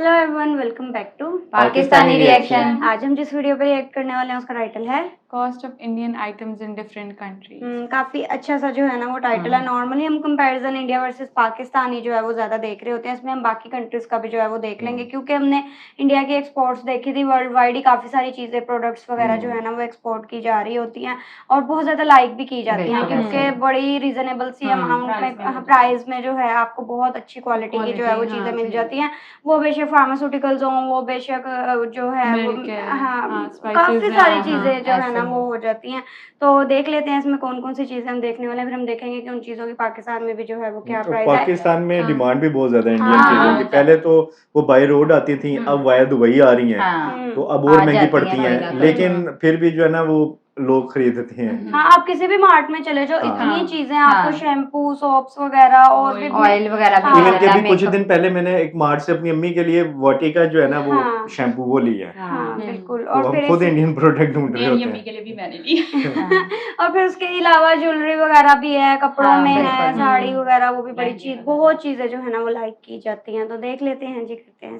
Hello everyone, welcome back to Pakistani reaction. आज हम जिस वीडियो पे रिएक्ट करने वाले हैं उसका टाइटल है cost of Indian items in different countries. काफी अच्छा सा जो है ना वो टाइटल है। नॉर्मली हम कंपैरिजन इंडिया वर्सेस पाकिस्तानी जो है वो ज्यादा देख रहे होते हैं, इसमें हम बाकी कंट्रीज का भी जो है वो देख लेंगे क्योंकि हमने इंडिया की एक्सपोर्ट्स देखी थी। वर्ल्ड वाइड ही काफी सारी चीजें, प्रोडक्ट्स वगैरह जो है ना वो एक्सपोर्ट की जा रही होती हैं और बहुत ज्यादा लाइक भी की जाती हैं क्योंकि बड़ी रीजनेबल सी अमाउंट में, प्राइस में जो है आपको बहुत अच्छी क्वालिटी की जो है वो चीजें मिल जाती हैं। वो बेशक फार्मास्यूटिकल्स हों, वो बेशक जो है काफी सारी चीजें जो है ना वो हो जाती हैं। तो देख लेते हैं इसमें कौन कौन सी चीजें हम देखने वाले हैं, फिर हम देखेंगे कि उन चीजों की पाकिस्तान में भी जो है वो क्या प्राइस है। पाकिस्तान में डिमांड भी बहुत ज्यादा है इंडियन चीजों की। पहले तो वो बाय रोड आती थी, अब वाया दुबई आ रही हैं, तो अब और महंगी पड़ती हैं, लेकिन फिर भी जो है ना वो लोग खरीदते हैं। हाँ, आप किसी भी मार्ट में चले जाओ, इतनी चीजें आपको शैम्पू, सोप्स वगैरह और भी ऑयल वगैरह भी। इवन के भी कुछ दिन पहले मैंने एक मार्ट से अपनी अम्मी के लिए वाटिका जो है ना वो शैम्पू वो लिया है। हाँ, बिल्कुल। और तो हम खुद इंडियन प्रोडक्ट ढूंढ रहे होते हैं। अम्मी के लिए भी मैंने ली। और फिर उसके अलावा ज्वेलरी वगैरह भी है, कपड़ों में है, साड़ी वगैरह, वो भी बड़ी चीज, बहुत चीजें जो है ना वो लाइक की जाती हैं। तो देख लेते हैं जी, करते हैं।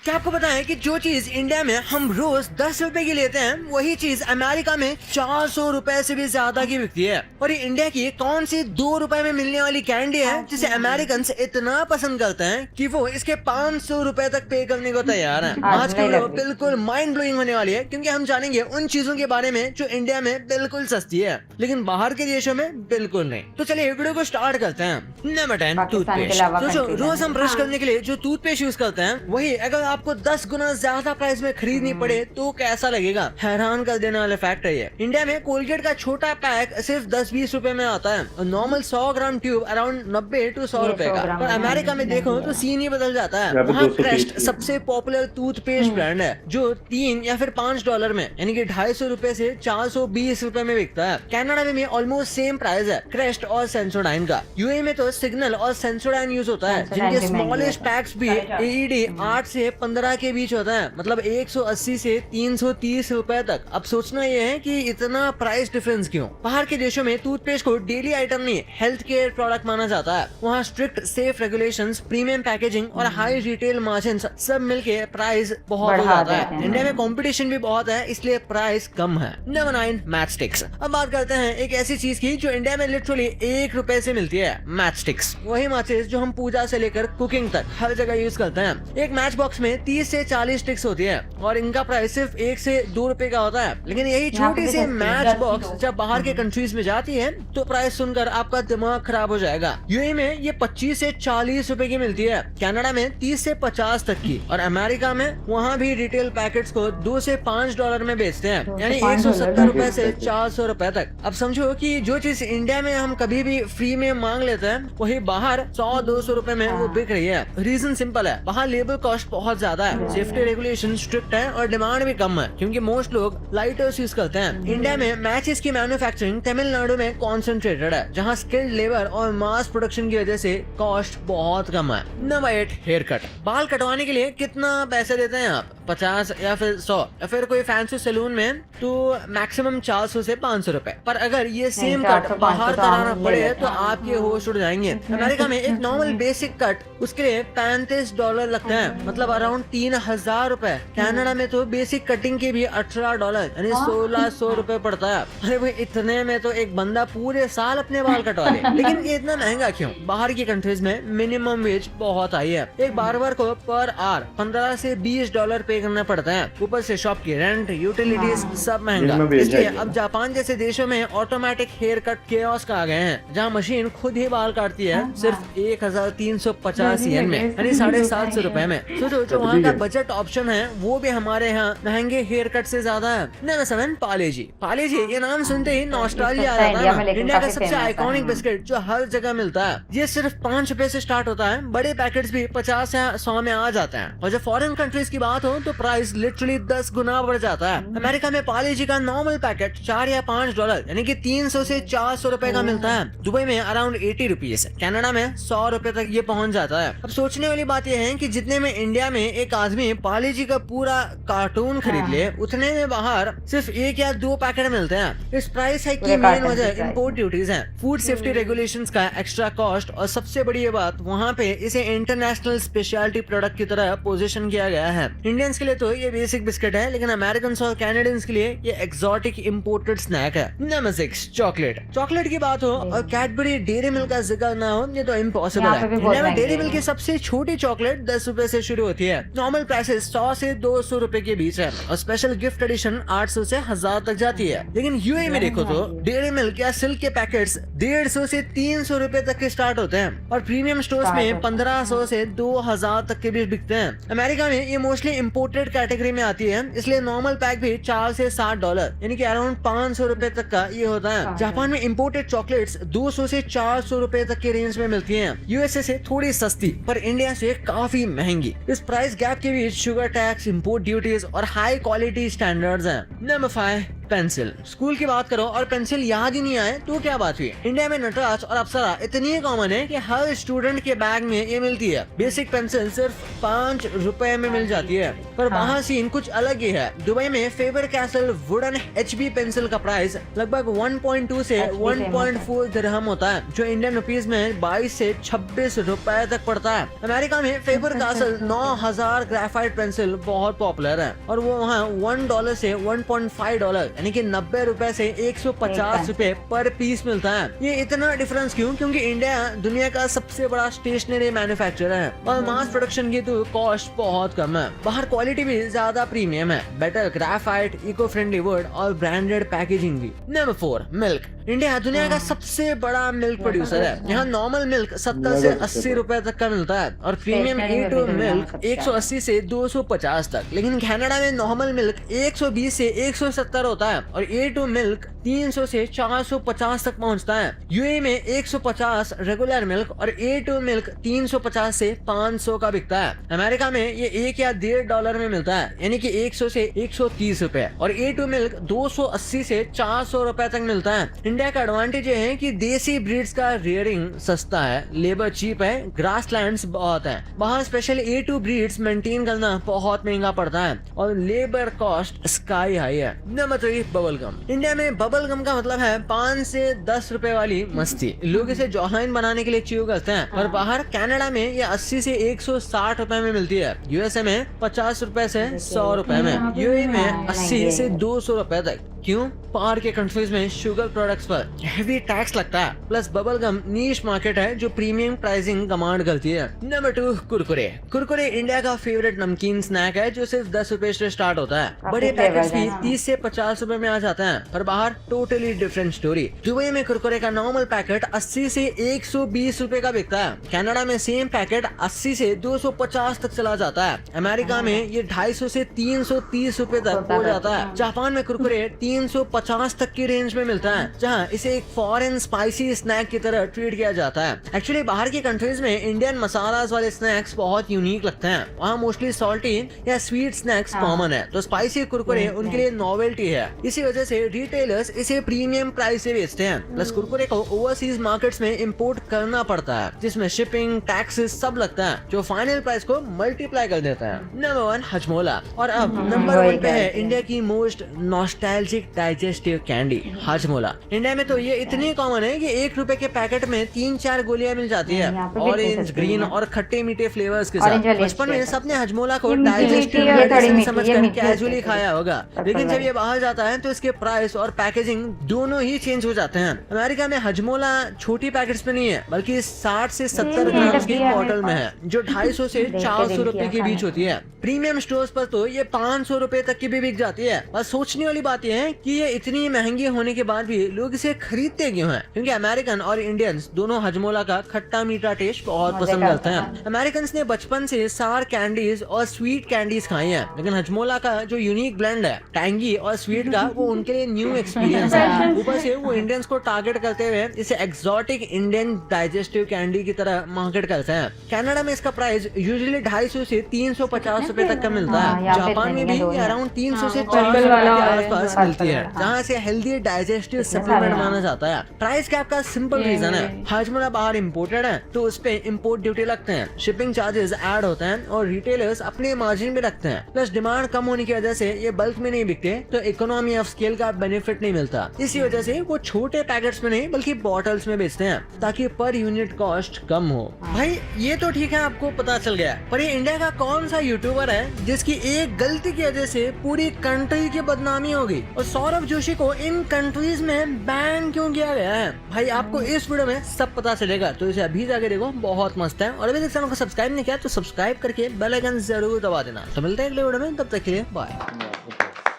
क्या आपको पता है कि जो चीज इंडिया में हम रोज 10 रुपए की लेते हैं वही चीज अमेरिका में 400 रुपए से भी ज्यादा की बिकती है। और ये इंडिया की कौन सी 2 रुपए में मिलने वाली कैंडी है जिसे अमेरिकन इतना पसंद करते हैं कि वो इसके 500 रुपए तक पे करने को तैयार है। आज की वीडियो बिल्कुल माइंड ब्लोइंग होने वाली है क्योंकि हम जानेंगे उन चीजों के बारे में जो इंडिया में बिल्कुल सस्ती है लेकिन बाहर के देशों में बिल्कुल नहीं। तो चलिए वीडियो को स्टार्ट करते हैं। Number 10, toothpaste. तो रोज हम ब्रश करने के लिए जो टूथपेस्ट यूज करते हैं वही अगर आपको 10 गुना ज्यादा प्राइस में खरीदनी पड़े तो कैसा लगेगा। हैरान कर देने वाला फैक्ट है ये। इंडिया में कोलगेट का छोटा पैक सिर्फ 10-20 रुपए में आता है और normal 100 gram tube around 90 to 100 रुपए का। और अमेरिका में देखो तो सीन ही बदल जाता है। वहाँ क्रेस्ट सबसे पॉपुलर टूथपेस्ट ब्रांड है जो 3 या फिर $5 में यानी कि 250 रुपए से 420 रुपए में बिकता है। कनाडा में भी ऑलमोस्ट सेम प्राइस है क्रेस्ट और सेंसोडाइन का। यूएई में तो सिग्नल और सेंसोडाइन यूज होता है जिनके स्मॉलेस्ट पैक्स भी AED 8 से 15 के बीच होता है, मतलब 180 से 330 रुपए तक। अब सोचना ये है कि इतना प्राइस डिफरेंस क्यों। बाहर के देशों में टूथपेस्ट को डेली आइटम नहीं हेल्थ केयर प्रोडक्ट माना जाता है। वहाँ strict safe regulations, premium packaging और हाई रिटेल मार्जिन्स सब मिलके प्राइस बहुत हो जाता है। इंडिया में कंपटीशन भी बहुत है इसलिए प्राइस कम है। Number 9, match sticks. अब बात करते हैं एक ऐसी चीज की जो इंडिया में लिटरली 1 रुपए से मिलती है, मैच स्टिक्स। वही मैचेस जो हम पूजा से लेकर कुकिंग तक हर जगह यूज करते हैं। एक मैच बॉक्स में 30 से 40 स्टिक्स होती है और इनका प्राइस सिर्फ 1 से 2 रुपए का होता है। लेकिन यही छोटी सी मैच बॉक्स जब बाहर के कंट्रीज में जाती है तो प्राइस सुनकर आपका दिमाग खराब हो जाएगा। यूएई में ये 25 से 40 रुपए की मिलती है, कनाडा में 30 से 50 तक की और अमेरिका में वहाँ भी रिटेल पैकेट्स को $2 से $5 में बेचते हैं, यानी 170 रुपए से 400 रुपए तक। अब समझो कि जो चीज इंडिया में हम कभी भी फ्री में मांग लेते हैं वही बाहर 100-200 रुपए में वो बिक रही है। रीजन सिंपल है, वहाँ लेबर कॉस्ट बहुत ज्यादा है, सेफ्टी रेगुलेशन स्ट्रिक्ट है और डिमांड भी कम है क्योंकि मोस्ट लोग लाइटर्स यूज करते हैं। इंडिया में मैचेस की मैन्युफैक्चरिंग तमिलनाडु में कॉन्सेंट्रेटेड है जहाँ स्किल्ड लेबर और मास प्रोडक्शन की वजह से कॉस्ट बहुत कम है। Number 8, hair cut. बाल कटवाने के लिए कितना पैसे देते हैं आप? 50 या फिर 100 या फिर कोई फैंसी सैलून में तो मैक्सिमम 400 से 500 रुपए। पर अगर ये सेम कट बाहर कराना पड़े तो आपके होश उड़ जाएंगे। अमेरिका में एक नॉर्मल बेसिक कट उसके लिए $35 लगते हैं, मतलब अराउंड 3000 रुपए। कनाडा में तो बेसिक कटिंग के भी $18 यानी 1600 रुपए पड़ता है। अरे भाई इतने में तो एक बंदा पूरे साल अपने बाल कटवा ले। लेकिन ये इतना महंगा क्यों? बाहर की कंट्रीज में मिनिमम वेज बहुत हाई है। एक बार्बर को पर आवर $15 से $20 पे करना पड़ता है, ऊपर से शॉप की रेंट, यूटिलिटीज सब महंगा। इसलिए अब जापान जैसे देशों में ऑटोमेटिक हेयर कट कियोस्क आ गए हैं जहाँ मशीन खुद ही बाल काटती है सिर्फ 1350 येन में यानी 750 रुपए में। सोचो जो वहाँ का बजट ऑप्शन है वो भी हमारे यहाँ महंगे हेयर कट से ज्यादा है। नंबर 7, पालेजी। पालेजी ये नाम सुनते ही नॉस्टैल्जिया आ जाता है। इंडिया का सबसे आइकॉनिक बिस्किट जो हर जगह मिलता है। ये सिर्फ 5 रुपए से स्टार्ट होता है, बड़े पैकेट्स भी 50 या 100 में आ जाते हैं। और जब फॉरेन कंट्रीज की बात हो तो प्राइस लिटरली 10 गुना बढ़ जाता है। अमेरिका में पार्ले जी का नॉर्मल पैकेट $4 या $5 यानी कि 300 से 400 रुपए का मिलता है। दुबई में अराउंड 80 रुपीज, कनाडा में 100 रुपए तक ये पहुंच जाता है। अब सोचने वाली बात यह है कि जितने में इंडिया में एक आदमी पार्ले जी का पूरा कार्टून खरीद ले, उतने में बाहर सिर्फ 1 या 2 पैकेट मिलते हैं। इस प्राइस हाइक की मेन वजह इंपोर्ट ड्यूटीज है, फूड सेफ्टी रेगुलेशंस का एक्स्ट्रा कॉस्ट, और सबसे बड़ी ये बात वहाँ पे इसे इंटरनेशनल स्पेशलिटी प्रोडक्ट की तरह पोजीशन किया गया है। इंडियंस के लिए तो ये बेसिक बिस्किट है, लेकिन अमेरिकन और कैनेडियंस के लिए ये एक्सोटिक इंपोर्टेड स्नैक है। Number 6 chocolate. चॉकलेट की बात हो और कैडबरी डेयरी मिल्क का जिक्र ना हो, ये तो इम्पॉसिबल है। इंडिया में डेयरी मिल्क की सबसे छोटी चॉकलेट 10 रुपए से शुरू होती है। नॉर्मल प्राइसेस 100 से 200 रुपए के बीच है और स्पेशल गिफ्ट एडिशन 800 से 1000 तक जाती है। लेकिन यूएई में देखो तो डेयरी मिल्क या सिल्क के पैकेट्स 150 से 300 रुपए तक के स्टार्ट होते हैं और प्रीमियम स्टोर्स में 1500 से 2000 तक के भी बिकते हैं। अमेरिका में ये मोस्टली इंपोर्टेड कैटेगरी में आती है, इसलिए नॉर्मल पैक भी $4 से $7 यानी कि अराउंड 500 रुपए तक का ये होता है। जापान में इंपोर्टेड चॉकलेट्स 200 से 400 रुपए तक के रेंज में मिलती हैं। यूएसए से थोड़ी सस्ती पर इंडिया से काफी महंगी। इस प्राइस गैप के बीच शुगर टैक्स, इंपोर्ट ड्यूटीज और हाई क्वालिटी स्टैंडर्ड्स हैं। Number 5 pencil. स्कूल की बात करो और पेंसिल याद ही नहीं आए तो क्या बात हुई। इंडिया में नटराज और अप्सरा इतनी कॉमन है कि हर स्टूडेंट के बैग में ये मिलती है। बेसिक पेंसिल सिर्फ 5 रुपए में मिल जाती है, पर वहाँ सीन कुछ अलग ही है। दुबई में favour castle wooden HB pencil का प्राइस लगभग 1.2 से 1.4 दिरहम होता है, जो इंडियन रुपीज में 22 से 26 रुपए तक पड़ता है। अमेरिका में फेबर कैसल 9000 ग्रेफाइट पेंसिल बहुत पॉपुलर है और वो वहाँ $1 से $1.5 यानी कि 90 रुपए से 150 रुपए पर पीस मिलता है। ये इतना डिफरेंस क्यों? क्योंकि इंडिया दुनिया का सबसे बड़ा स्टेशनरी मैन्युफैक्चरर है और मास प्रोडक्शन की तो कॉस्ट बहुत कम है। बाहर क्वालिटी भी ज्यादा प्रीमियम है, better graphite, eco friendly wood और ब्रांडेड पैकेजिंग भी। Number 4 milk. इंडिया दुनिया का सबसे बड़ा मिल्क प्रोड्यूसर है। यहाँ नॉर्मल मिल्क 70 से 80 रुपए तक का मिलता है और प्रीमियम A2 मिल्क 180 से 250 तक। लेकिन कनाडा में नॉर्मल मिल्क 120 से 170 होता है और A2 मिल्क 300 से 450 तक पहुँचता है। यूएई में 150 रेगुलर मिल्क और A2 मिल्क 350 से 500 का बिकता है। अमेरिका में ये $1 या $1.5 में मिलता है, यानी कि 100 से 130 रुपए, और A2 मिल्क 280 से 400 रुपए तक मिलता है। इंडिया का एडवांटेज है कि देसी ब्रीड्स का रियरिंग सस्ता है, लेबर चीप है, ग्रासलैंड्स बहुत है। वहाँ स्पेशल A2 ब्रीड्स मेंटेन करना बहुत महंगा पड़ता है और लेबर कॉस्ट स्काई हाई है। Number 3 bubble gum. इंडिया में बबल गम का मतलब है 5 से 10 रुपए वाली मस्ती। लोग इसे जॉलाइन बनाने के लिए च्यू करते हैं और बाहर कनाडा में ये 80 से 160 रुपए में मिलती है। यूएसए में 50 रुपए से 100 रुपए में, यूएई में 80 से 200 रुपए तक। क्यों? बाहर के कंट्रीज में शुगर प्रोडक्ट्स पर हेवी टैक्स लगता है, plus bubble gum niche market है जो प्रीमियम प्राइसिंग कमांड करती है। नंबर 2 कुरकुरे। कुरकुरे इंडिया का फेवरेट नमकीन स्नैक है जो सिर्फ 10 रुपए से स्टार्ट होता है। बड़े पैकेट्स भी 30 से 50 रुपए में आ जाते हैं, पर बाहर टोटली डिफरेंट स्टोरी। दुबई में कुरकुरे का नॉर्मल पैकेट 80 से 120 रुपए का बिकता है। कनाडा में सेम पैकेट 80 से 250 तक चला जाता है। अमेरिका में ये 250 से 330 रुपए तक हो जाता है। जापान में कुरकुरे 350 तक की रेंज में मिलता है, जहां इसे एक फॉरेन स्पाइसी स्नैक की तरह ट्रीट किया जाता है। एक्चुअली बाहर की कंट्रीज में इंडियन मसालास वाले स्नैक्स बहुत यूनिक लगते हैं। वहाँ मोस्टली सॉल्टी या स्वीट स्नैक्स कॉमन है, तो स्पाइसी कुरकुरे उनके लिए नॉवेल्टी है। इसी वजह से रिटेलर्स इसे प्रीमियम प्राइस से बेचते हैं। प्लस कुरकुरे को ओवरसीज मार्केट्स में इंपोर्ट करना पड़ता है, जिसमें शिपिंग, टैक्सेस सब लगता है, जो फाइनल प्राइस को मल्टीप्लाई कर देता है। नंबर 1 हजमोला। और अब नंबर 1 पे है इंडिया की most nostalgic digestive candy Hajmola. India में तो ये इतनी कॉमन है कि 1 रुपए के पैकेट में 3-4 गोलियां मिल जाती है, ऑरेंज, ग्रीन और खट्टे मीठे फ्लेवर्स के साथ। बचपन में सबने हजमोला को डाइजेस्टिव मेडिसिन समझकर कैजुअली खाया होगा, लेकिन जब ये बाहर जाता है तो इसके प्राइस और पैकेजिंग दोनों ही चेंज हो जाते हैं। अमेरिका में हजमोला छोटी पैकेट्स में नहीं है, बल्कि 60 से 70 ग्राम की बॉटल में है, जो 250 से 400 रुपए के बीच होती है। प्रीमियम स्टोर्स पर तो ये 500 रुपए तक की भी बिक जाती है। और सोचने वाली बात यह है हैं कि ये इतनी महंगी होने के बाद भी लोग इसे खरीदते क्यों हैं? क्योंकि अमेरिकन और इंडियंस दोनों हजमोला का खट्टा मीठा टेस्ट बहुत पसंद करते हैं। अमेरिकन ने बचपन से सार कैंडीज और स्वीट कैंडीज खाई हैं, लेकिन हजमोला का जो यूनिक ब्लेंड है टैंगी और स्वीट का, वो उनके लिए न्यू एक्सपीरियंस है। ऊपर से वो इंडियंस को टारगेट करते हुए इसे एक्सोटिक इंडियन डाइजेस्टिव कैंडी की तरह मार्केट करते हैं। कनाडा में इसका प्राइस यूजुअली 250 से 350 रुपए तक का मिलता है। जापान में भी अराउंड 300 से 400 रुपए के आसपास मिलती है, जहाँ से हेल्दी डाइजेस्टिव सप्लीमेंट माना जाता है। प्राइस कैप का सिंपल रीजन है, हजमोला बाहर इम्पोर्टेड है तो उस पे इम्पोर्ट ड्यूटी लगते हैं, शिपिंग चार्जेस ऐड होते हैं और रिटेलर्स अपने मार्जिन भी रखते हैं। प्लस डिमांड कम होने की वजह से ये बल्क में नहीं बिकते तो इकोनॉमी ऑफ स्केल का बेनिफिट नहीं मिलता। इसी वजह से वो छोटे पैकेट्स में नहीं बल्कि बॉटल्स में बेचते हैं ताकि पर यूनिट कॉस्ट कम हो। भाई ये तो ठीक है, आपको पता चल गया, पर ये इंडिया का कौन सा यूट्यूबर है जिसकी एक गलती की वजह से पूरी कंट्री की बदनामी हो गई और सौरभ जोशी को इन कंट्रीज में बैन क्यों किया गया है? भाई आपको इस वीडियो में सब पता चलेगा, तो इसे अभी जाके देखो, बहुत मस्त है। और अभी तक चैनल को सब्सक्राइब नहीं किया तो सब्सक्राइब करके बेल आइकन जरूर दबा देना। तो मिलते हैं अगले वीडियो में, तब तक के लिए बाय।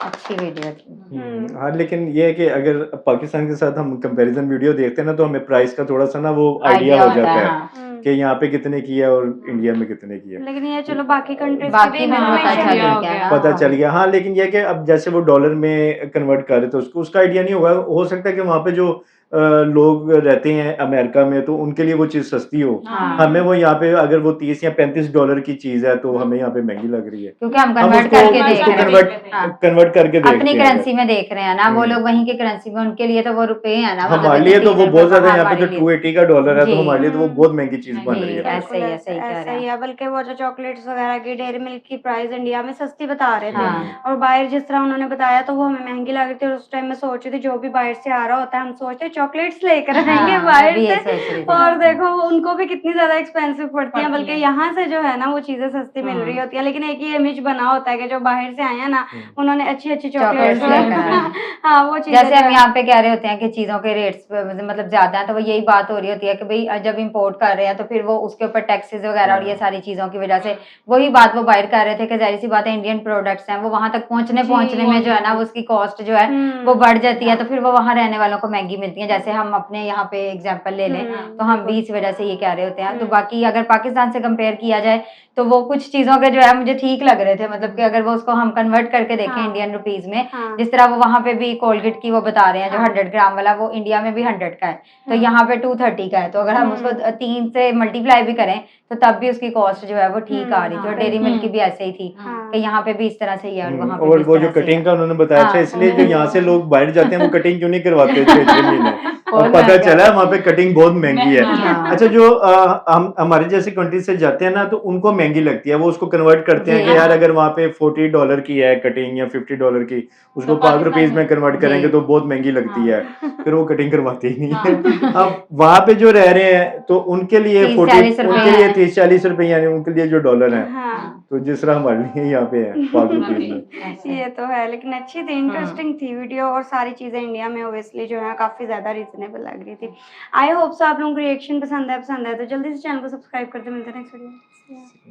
अच्छी वीडियो थी। हाँ, लेकिन ये है कि अगर पाकिस्तान के साथ हम कंपैरिजन वीडियो देखते हैं ना तो हमें प्राइस का थोड़ा सा ना वो आइडिया हो जाता है कि यहाँ पे कितने की है और इंडिया में कितने की है। लेकिन ये चलो बाकी कंट्रीज बाकी में पता चल गया। हाँ, लेकिन ये कि अब जैसे वो डॉलर में कन्वर्ट कर रहे थे उसको उसका आइडिया नहीं होगा। हो सकता है कि वहाँ पे जो लोग रहते हैं अमेरिका में तो उनके लिए वो चीज सस्ती हो। हमें वो यहाँ पे अगर वो 30 या 35 डॉलर की चीज है तो हमें यहाँ पे महंगी लग रही है, क्योंकि हम कन्वर्ट करके देख रहे हैं, कन्वर्ट करके अपनी करेंसी में देख रहे हैं ना, वो लोग वहीं की करेंसी में, उनके लिए तो वो रुपए है ना, हमारे लिए तो वो बहुत ज्यादा, यहाँ पे तो 280 का डॉलर है तो हमारे लिए तो वो बहुत महंगी चीज बन रही है। ऐसे ही ऐसे ही कह ऐसा रहे ही हैं। है, बल्कि वो जो चॉकलेट्स वगैरह की डेयरी मिल्क की प्राइस इंडिया में सस्ती बता रहे थे और बाहर जिस तरह उन्होंने बताया तो वो हमें महंगी लग रही थी। और उस टाइम में सोच रही थी जो भी बाहर से आ रहा होता है हम सोचते हैं चॉकलेट्स लेकर आएंगे बाहर से, और देखो उनको भी कितनी ज्यादा एक्सपेंसिव पड़ती है, बल्कि यहाँ से जो है ना वो चीजें सस्ती मिल रही होती है। लेकिन एक ही इमेज बना होता है कि जो बाहर से आए हैं ना उन्होंने अच्छी अच्छी चॉकलेट्स हाँ वो चीजें जैसे हम यहाँ पे कह रहे होते हैं कि चीजों के रेट्स मतलब ज्यादा है, तो वो यही बात हो रही होती है कि भाई जब इम्पोर्ट कर रहे हैं तो फिर वो उसके ऊपर टैक्सेस वगैरह और ये सारी चीजों की वजह से वही बात वो बाहर कर रहे थे कि जाहिर सी बात है इंडियन प्रोडक्ट्स हैं वो वहां तक पहुंचने में जो है ना उसकी कॉस्ट जो है वो बढ़ जाती है, तो फिर वो वहां रहने वालों को महंगी मिलती है। जैसे हम अपने यहाँ पे एग्जाम्पल ले लें तो हम भी इस वजह से ये कह रहे होते हैं। तो बाकी अगर पाकिस्तान से कंपेयर किया जाए तो वो कुछ चीजों के जो है मुझे ठीक लग रहे थे, मतलब कि अगर वो उसको हम कन्वर्ट करके देखें इंडियन रुपीज में, जिस तरह वो वहां पे भी कोलगेट की वो बता रहे हैं जो 100 ग्राम वाला वो इंडिया में भी 100 का है तो यहाँ पे 230 का है, तो अगर हम उसको 3 से मल्टीप्लाई भी करें तो तब भी उसकी कॉस्ट जो है वो ठीक आ रही थी। और डेयरी मिल्क की भी ऐसे ही थी कि यहाँ पे भी इस तरह से ही है और वहाँ पे और वो जो कटिंग का उन्होंने बताया था, इसलिए जो यहाँ से लोग बाहर जाते हैं वो कटिंग क्यों नहीं करवाते 6 महीने, और पता चला वहाँ पे कटिंग बहुत महंगी है। अच्छा, जो हम हमारे जैसे कंट्री से जाते हैं ना तो उनको महंगी लगती है, वो उसको कन्वर्ट करते हैं कि यार अगर वहाँ पे $40 की है कटिंग या $50 की, उसको ₹5 में कन्वर्ट करेंगे तो बहुत महंगी लगती है, फिर वो कटिंग करवाते ही नहीं है। अब वहाँ पे जो रह रहे हैं तो उनके लिए 30-40 रुपए यानी उनके लिए जो डॉलर है, तो जिस तरह हमारे लिए यहाँ पे है ₹5 में। ये तो है, लेकिन अच्छी थी, इंटरेस्टिंग थी वीडियो और सारी चीजें इंडिया में ओब्वियसली जो है काफी ज्यादा रीजनेबल लग रही थी। आई होप सो आप लोगों को रिएक्शन पसंद है तो जल्दी से चैनल को सब्सक्राइब करते, मिलते हैं नेक्स्ट वीडियो में।